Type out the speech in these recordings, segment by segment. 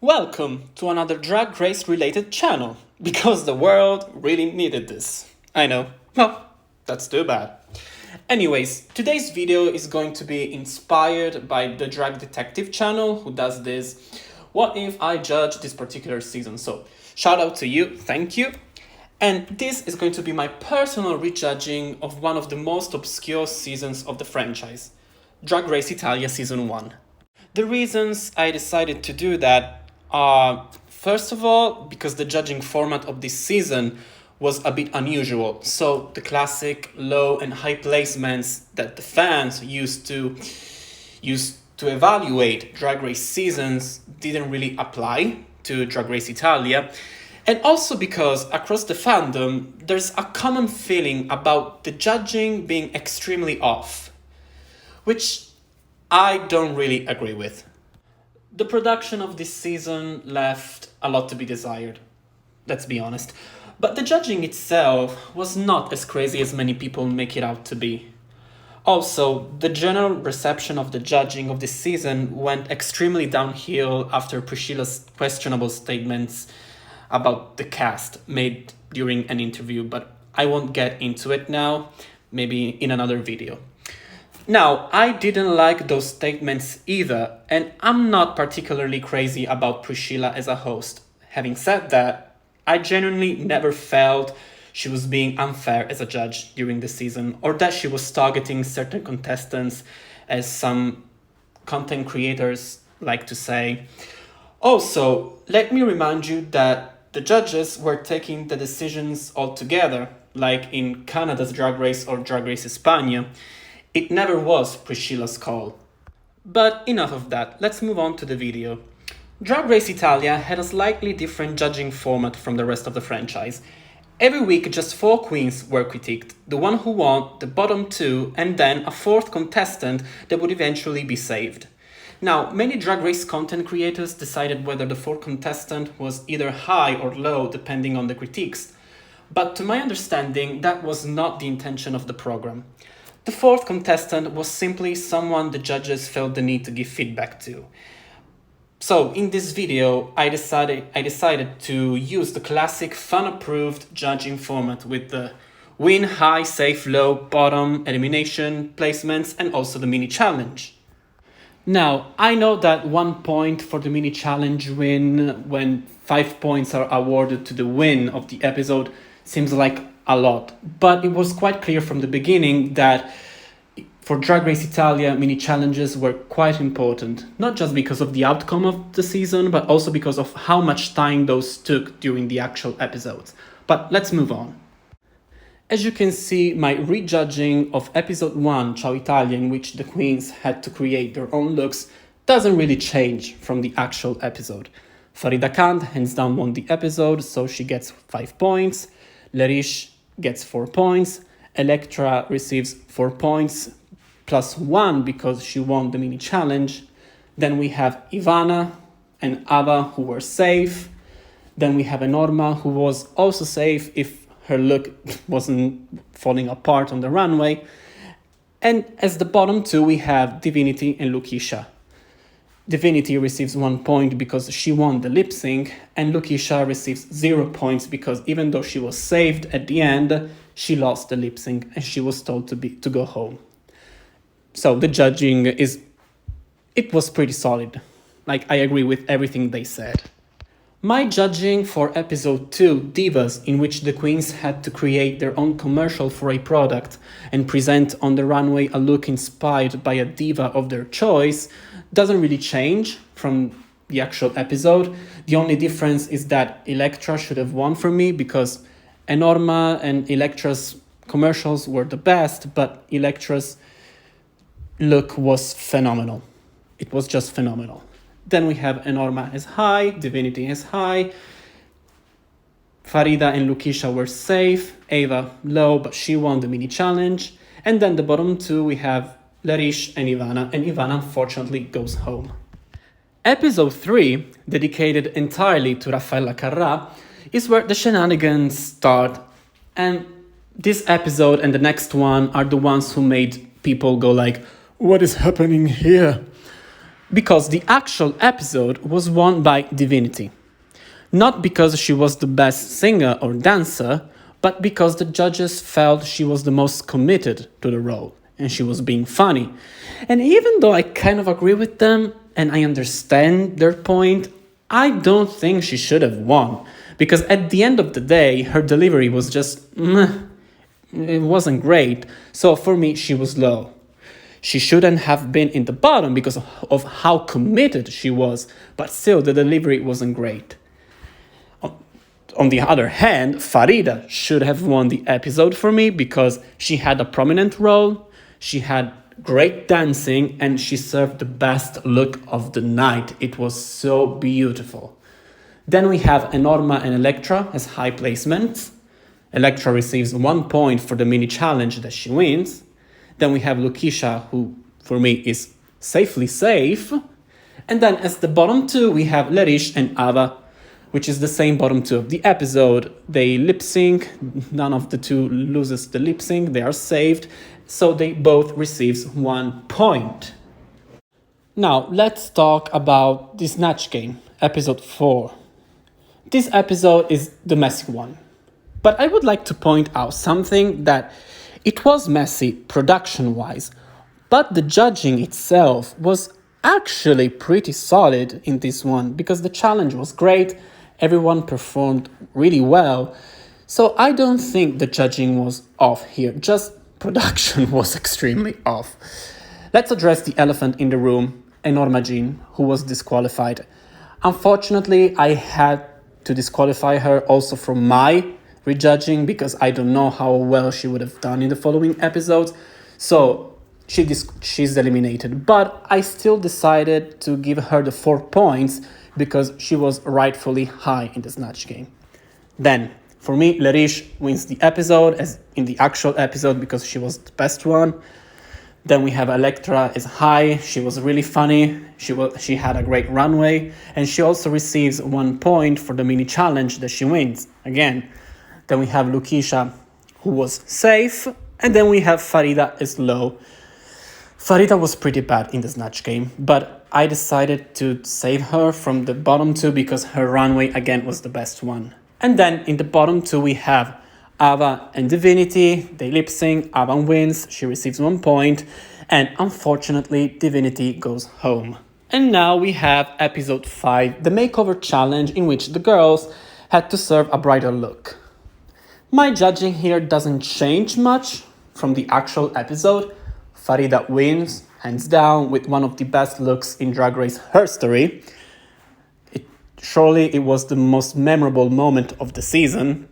Welcome to another Drag Race related channel, because the world really needed this. I know, well, that's too bad. Anyways, today's video is going to be inspired by the Drag Detective channel who does this What If I Judge this particular season. So, shout out to you, thank you. And this is going to be my personal rejudging of one of the most obscure seasons of the franchise, Drag Race Italia Season 1. The reasons I decided to do that are, first of all, because the judging format of this season was a bit unusual. So the classic low and high placements that the fans used to evaluate Drag Race seasons didn't really apply to Drag Race Italia. And also because across the fandom, there's a common feeling about the judging being extremely off, which I don't really agree with. The production of this season left a lot to be desired, let's be honest. But the judging itself was not as crazy as many people make it out to be. Also, the general reception of the judging of this season went extremely downhill after Priscilla's questionable statements about the cast made during an interview, but I won't get into it now, maybe in another video. Now, I didn't like those statements either, and I'm not particularly crazy about Priscilla as a host. Having said that, I genuinely never felt she was being unfair as a judge during the season, or that she was targeting certain contestants, as some content creators like to say. Also, let me remind you that the judges were taking the decisions all together, like in Canada's Drag Race or Drag Race España. It never was Priscilla's call. But enough of that, let's move on to the video. Drag Race Italia had a slightly different judging format from the rest of the franchise. Every week just 4 queens were critiqued, the one who won, the bottom 2, and then a 4th contestant that would eventually be saved. Now, many Drag Race content creators decided whether the 4th contestant was either high or low depending on the critiques. But to my understanding, that was not the intention of the program. The 4th contestant was simply someone the judges felt the need to give feedback to. So in this video, I decided to use the classic fan-approved judging format with the win, high, safe, low, bottom, elimination, placements, and also the mini challenge. Now, I know that 1 point for the mini challenge win when 5 points are awarded to the win of the episode seems like a lot, but it was quite clear from the beginning that for Drag Race Italia, mini challenges were quite important, not just because of the outcome of the season, but also because of how much time those took during the actual episodes. But let's move on. As you can see, my rejudging of episode 1, Ciao Italia, in which the queens had to create their own looks, doesn't really change from the actual episode. Farida Khan hands down won the episode, so she gets 5 points. Lerish gets 4 points. Elektra receives 4 points plus 1 because she won the mini challenge. Then we have Ivana and Ava who were safe. Then we have Enorma who was also safe if her look wasn't falling apart on the runway. And as the bottom 2 we have Divinity and Lukisha. Divinity receives 1 point because she won the lip sync, and Lukisha receives 0 points because even though she was saved at the end, she lost the lip sync and she was told to go home. So the judging it was pretty solid. Like, I agree with everything they said. My judging for episode 2, Divas, in which the queens had to create their own commercial for a product and present on the runway a look inspired by a diva of their choice, doesn't really change from the actual episode. The only difference is that Elektra should have won for me because Enorma and Elektra's commercials were the best, but Elektra's look was phenomenal. It was just phenomenal. Then we have Enorma as high, Divinity as high, Farida and Lukisha were safe, Ava low, but she won the mini challenge. And then the bottom 2 we have Lerish and Ivana unfortunately goes home. Episode 3, dedicated entirely to Raffaella Carràs, is where the shenanigans start. And this episode and the next one are the ones who made people go like, what is happening here? because the actual episode was won by Divinity. Not because she was the best singer or dancer, but because the judges felt she was the most committed to the role and she was being funny. And even though I kind of agree with them and I understand their point, I don't think she should have won. Because at the end of the day, her delivery was just meh. It wasn't great. So for me, she was low. She shouldn't have been in the bottom because of how committed she was, but still the delivery wasn't great. On the other hand, Farida should have won the episode for me because she had a prominent role, she had great dancing, and she served the best look of the night. It was so beautiful. Then we have Enorma and Elektra as high placements. Elektra receives 1 point for the mini challenge that she wins. Then we have Lukisha, who for me is safely safe. And then as the bottom two, we have Lerish and Ava, which is the same bottom two of the episode. They lip sync. None of the two loses the lip sync. They are saved. So they both receives 1 point. Now let's talk about the Snatch game, episode 4. This episode is the messy one. But I would like to point out something that it was messy production-wise, but the judging itself was actually pretty solid in this one because the challenge was great, everyone performed really well, so I don't think the judging was off here, just production was extremely off. Let's address the elephant in the room, Enorma Jean, who was disqualified. Unfortunately, I had to disqualify her also from my rejudging because I don't know how well she would have done in the following episodes. So she's eliminated. But I still decided to give her the 4 points because she was rightfully high in the Snatch game. Then, for me, Lerish wins the episode as in the actual episode because she was the best one. Then we have Elektra is high. She was really funny. She had a great runway. And she also receives 1 point for the mini challenge that she wins. Again. Then we have Lukisha, who was safe. And then we have Farida is low. Farida was pretty bad in the Snatch game, but I decided to save her from the bottom two because her runway again was the best one. And then in the bottom two we have Ava and Divinity. They lip sync, Ava wins, she receives 1 point, and unfortunately Divinity goes home. And now we have episode 5, the makeover challenge, in which the girls had to serve a brighter look. My judging here doesn't change much from the actual episode. Farida wins, hands down, with one of the best looks in Drag Race history. Surely it was the most memorable moment of the season.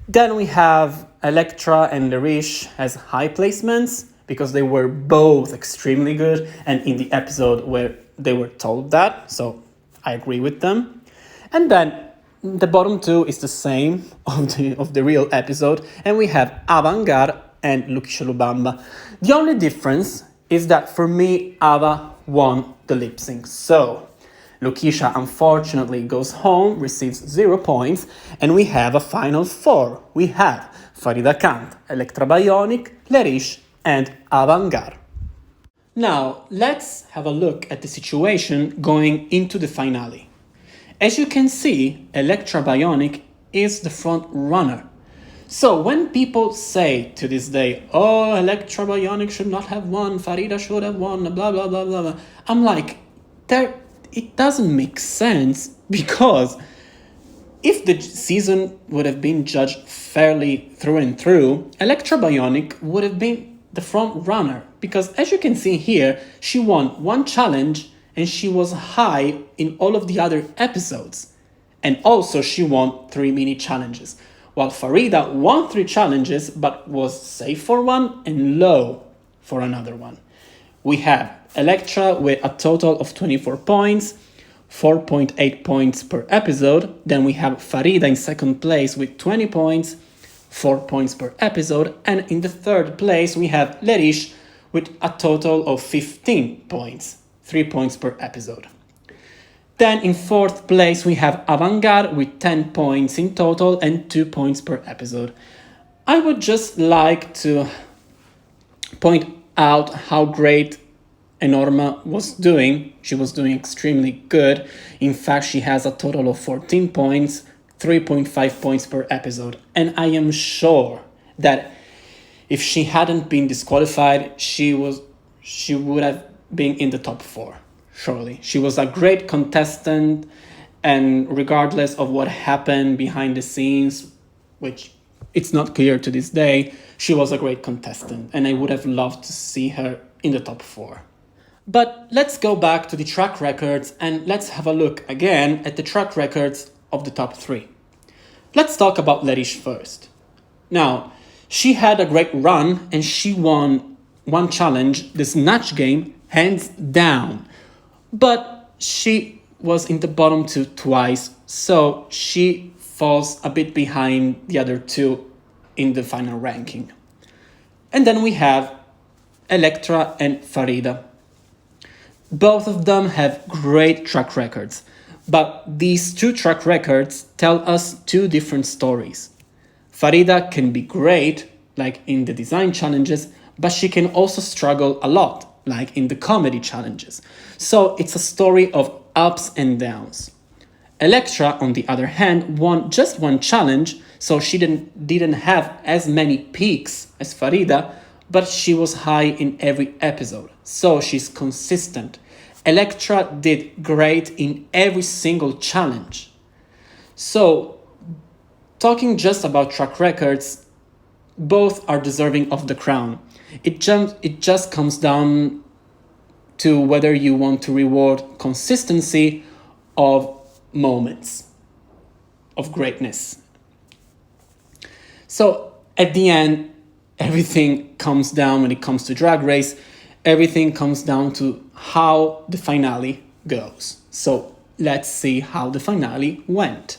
Then we have Elektra and Lerish as high placements because they were both extremely good, and in the episode where they were told that, so I agree with them. And then the bottom two is the same of the real episode, and we have Avant-Garde and Lukisha Lubamba. The only difference is that for me, Ava won the lip sync. So Lukisha unfortunately goes home, receives 0 points, and we have a final 4. We have Farida Kant, Elektra Bionic, Lerish, and Avant-Garde. Now, let's have a look at the situation going into the finale. As you can see, Elektra Bionic is the front runner. So when people say to this day, oh, Elektra Bionic should not have won, Farida should have won, blah, blah, blah, blah, blah, I'm like, it doesn't make sense, because if the season would have been judged fairly through and through, Elektra Bionic would have been the front runner, because as you can see here, she won 1 challenge and she was high in all of the other episodes. And also she won 3 mini challenges, while Farida won 3 challenges but was safe for 1 and low for another one. We have Elektra with a total of 24 points, 4.8 points per episode. Then we have Farida in second place with 20 points, 4 points per episode. And in the third place, we have Lerish with a total of 15 points, 3 points per episode. Then in fourth place, we have Avant-Garde with 10 points in total and 2 points per episode. I would just like to point out how great Enorma was doing. She was doing extremely good. In fact, she has a total of 14 points, 3.5 points per episode. And I am sure that if she hadn't been disqualified, she would have been in the top 4. Surely. She was a great contestant, and regardless of what happened behind the scenes, which it's not clear to this day, she was a great contestant, and I would have loved to see her in the top 4. But let's go back to the track records and let's have a look again at the track records of the top 3. Let's talk about Lerish first. Now, she had a great run and she won one challenge, the Snatch game, hands down. But she was in the bottom 2 twice, so she falls a bit behind the other 2 in the final ranking. And then we have Elektra and Farida. Both of them have great track records, but these 2 track records tell us 2 different stories. Farida can be great, like in the design challenges, but she can also struggle a lot, like in the comedy challenges. So it's a story of ups and downs. Elektra, on the other hand, won just one challenge, so she didn't have as many peaks as Farida, but she was high in every episode, so she's consistent. Elektra did great in every single challenge. So, talking just about track records, both are deserving of the crown. It just comes down to whether you want to reward consistency of moments of greatness. So, at the end, everything comes down when it comes to Drag Race. Everything comes down to how the finale goes. So let's see how the finale went.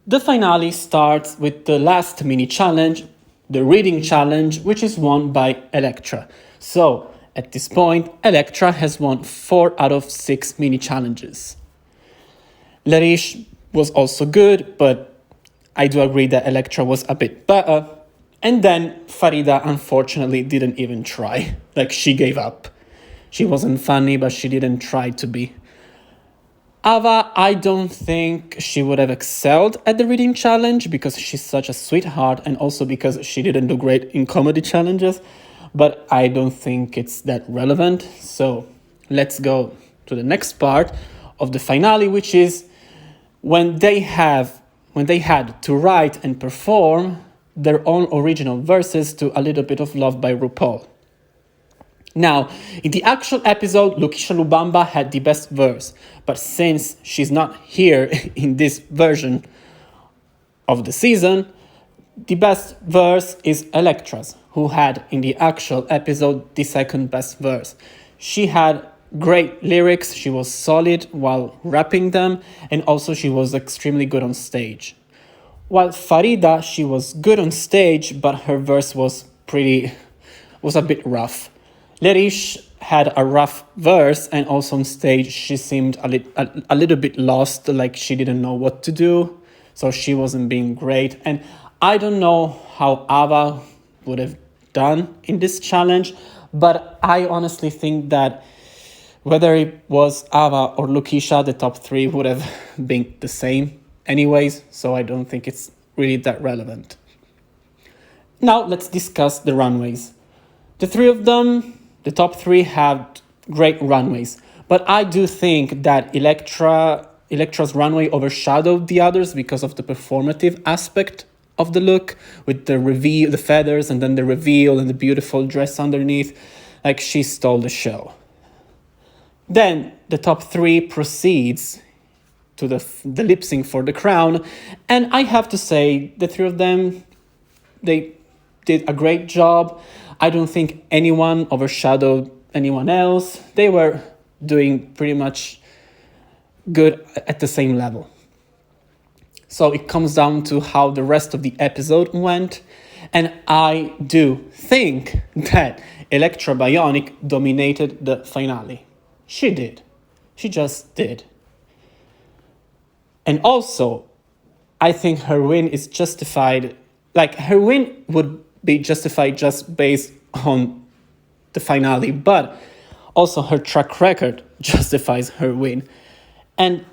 The finale starts with the last mini challenge, the reading challenge, which is won by Elektra. So at this point, Elektra has won 4 out of 6 mini challenges. Lerish was also good, but I do agree that Elektra was a bit better. And then Farida unfortunately didn't even try. Like, she gave up. She wasn't funny, but she didn't try to be. Ava, I don't think she would have excelled at the reading challenge because she's such a sweetheart, and also because she didn't do great in comedy challenges. But I don't think it's that relevant. So let's go to the next part of the finale, which is when they had to write and perform their own original verses to A Little Bit of Love by RuPaul. Now, in the actual episode, Lukisha Lubamba had the best verse, but since she's not here in this version of the season, the best verse is Elektra's, who had in the actual episode the second best verse. She had great lyrics, she was solid while rapping them, and also she was extremely good on stage. While Farida, she was good on stage, but her verse was a bit rough. Lerish had a rough verse, and also on stage she seemed a little bit lost, like she didn't know what to do, so she wasn't being great. And I don't know how Ava would have done in this challenge, but I honestly think that whether it was Ava or Lukisha, the top 3 would have been the same anyways, so I don't think it's really that relevant. Now let's discuss the runways. The 3 of them, the top 3, had great runways, but I do think that Elektra's runway overshadowed the others because of the performative aspect of the look, with the reveal, the feathers, and then the reveal and the beautiful dress underneath. Like, she stole the show. Then the top 3 proceeds to the lip sync for the crown, and I have to say the 3 of them, they did a great job. I don't think anyone overshadowed anyone else. They were doing pretty much good at the same level. So it comes down to how the rest of the episode went, and I do think that Elektra Bionic dominated the finale. She did. She just did. And also, I think her win is justified. Like, her win would be justified just based on the finale, but also her track record justifies her win. And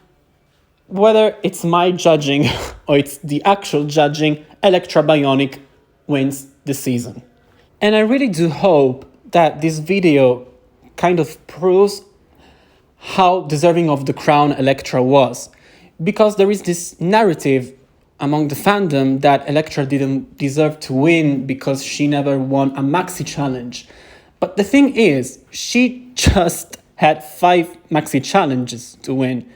whether it's my judging or it's the actual judging, Elektra Bionic wins the season. And I really do hope that this video kind of proves how deserving of the crown Elektra was. Because there is this narrative among the fandom that Elektra didn't deserve to win because she never won a maxi challenge. But the thing is, she just had 5 maxi challenges to win.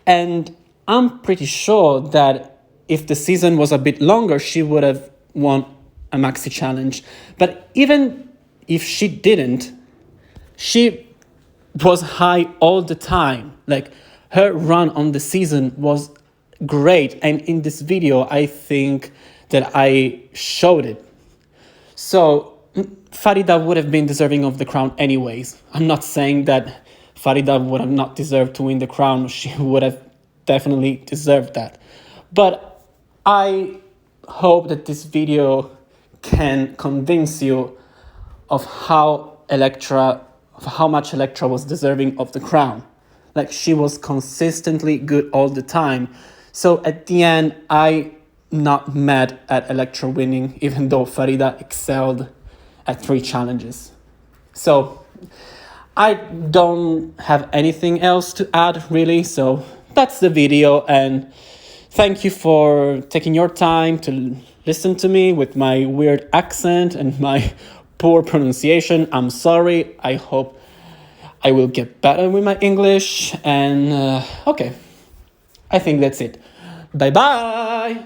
And I'm pretty sure that if the season was a bit longer, she would have won a maxi challenge. But even if she didn't, she was high all the time. Like, her run on the season was great. And in this video, I think that I showed it. So Farida would have been deserving of the crown anyways. I'm not saying that Farida would have not deserved to win the crown. She would have definitely deserved that. But I hope that this video can convince you of how much Elektra was deserving of the crown. Like, she was consistently good all the time. So at the end, I'm not mad at Elektra winning, even though Farida excelled at 3 challenges. So I don't have anything else to add, really. So that's the video, and thank you for taking your time to listen to me with my weird accent and my poor pronunciation. I'm sorry. I hope I will get better with my English. And okay, I think that's it. Bye bye.